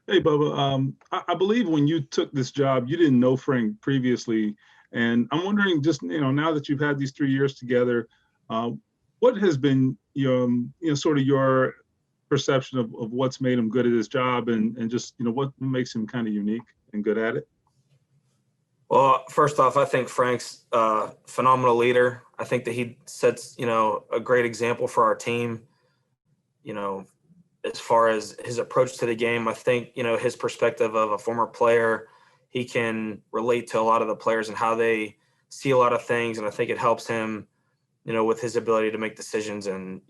Hey, Bubba. I believe when you took this job, you didn't know Frank previously, and I'm wondering, just now that you've had these 3 years together, uh, what has been sort of your perception of what's made him good at his job, and just what makes him kind of unique and good at it? Well, first off, I think Frank's a phenomenal leader. I think that he sets, a great example for our team, you know, as far as his approach to the game. I think, his perspective of a former player, he can relate to a lot of the players and how they see a lot of things. And I think it helps him, with his ability to make decisions and,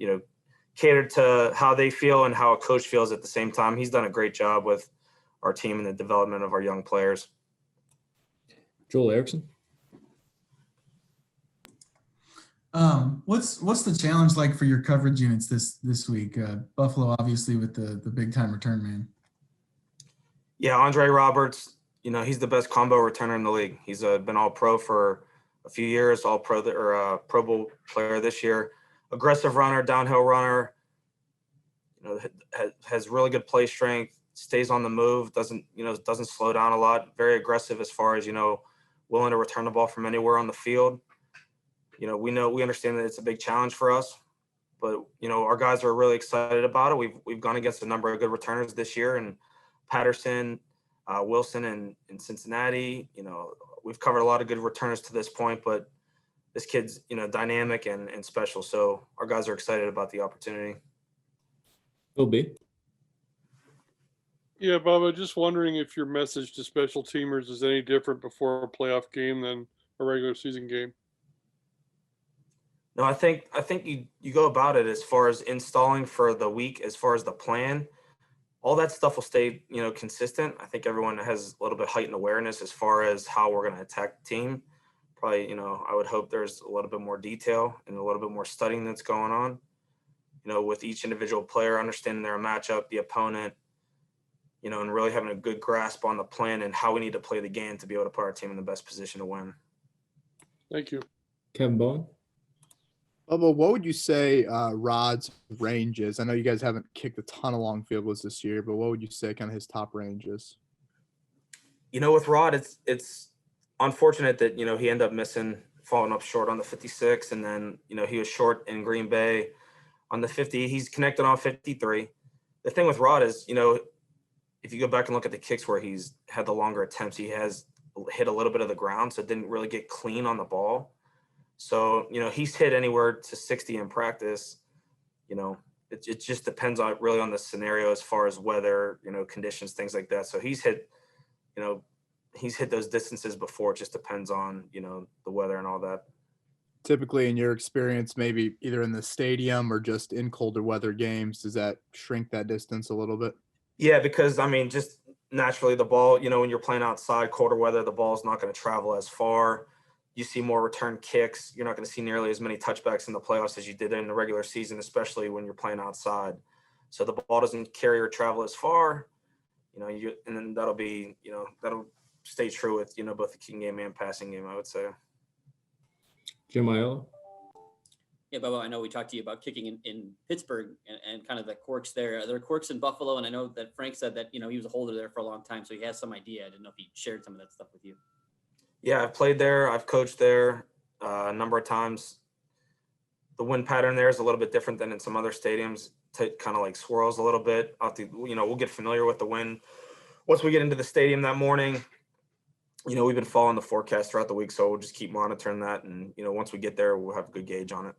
cater to how they feel and how a coach feels at the same time. He's done a great job with our team and the development of our young players. Joel Erickson. What's the challenge like for your coverage units this week? Buffalo, obviously, with the big time return man. Yeah, Andre Roberts, he's the best combo returner in the league. He's been all pro for a few years, all pro or Pro Bowl player this year. Aggressive runner, downhill runner, has really good play strength, stays on the move, doesn't slow down a lot, very aggressive as far as, willing to return the ball from anywhere on the field. We understand that it's a big challenge for us, but, our guys are really excited about it. We've gone against a number of good returners this year, and Patterson, Wilson in Cincinnati. We've covered a lot of good returners to this point, but this kid's, dynamic and special. So our guys are excited about the opportunity. Will be. Yeah, Bubba, just wondering if your message to special teamers is any different before a playoff game than a regular season game. No, I think you go about it as far as installing for the week, as far as the plan. All that stuff will stay, consistent. I think everyone has a little bit heightened awareness as far as how we're going to attack the team. Probably, I would hope there's a little bit more detail and a little bit more studying that's going on, with each individual player, understanding their matchup, the opponent, and really having a good grasp on the plan and how we need to play the game to be able to put our team in the best position to win. Thank you. Kevin Bowen. Bubba, what would you say Rod's range is? I know you guys haven't kicked a ton of long field goals this year, but what would you say kind of his top range is? With Rod, it's unfortunate that, he ended up falling up short on the 56, and then, he was short in Green Bay on the 50. He's connected on 53. The thing with Rod is, if you go back and look at the kicks where he's had the longer attempts, he has hit a little bit of the ground, so didn't really get clean on the ball. So, he's hit anywhere to 60 in practice. It just depends on the scenario as far as weather, conditions, things like that. So he's hit those distances before. It just depends on, the weather and all that. Typically, in your experience, maybe either in the stadium or just in colder weather games, does that shrink that distance a little bit? Yeah, because, just naturally the ball, when you're playing outside, colder weather, the ball is not going to travel as far. You see more return kicks. You're not going to see nearly as many touchbacks in the playoffs as you did in the regular season, especially when you're playing outside. So the ball doesn't carry or travel as far, and then that'll stay true with, both the kicking game and passing game, I would say. Jim Aiello. Yeah, Bubba, I know we talked to you about kicking in Pittsburgh and kind of the quirks there. Are there quirks in Buffalo? And I know that Frank said that, he was a holder there for a long time, so he has some idea. I didn't know if he shared some of that stuff with you. Yeah, I've played there. I've coached there a number of times. The wind pattern there is a little bit different than in some other stadiums. Kind of like swirls a little bit. We'll get familiar with the wind once we get into the stadium that morning. We've been following the forecast throughout the week, so we'll just keep monitoring that. And, once we get there, we'll have a good gauge on it.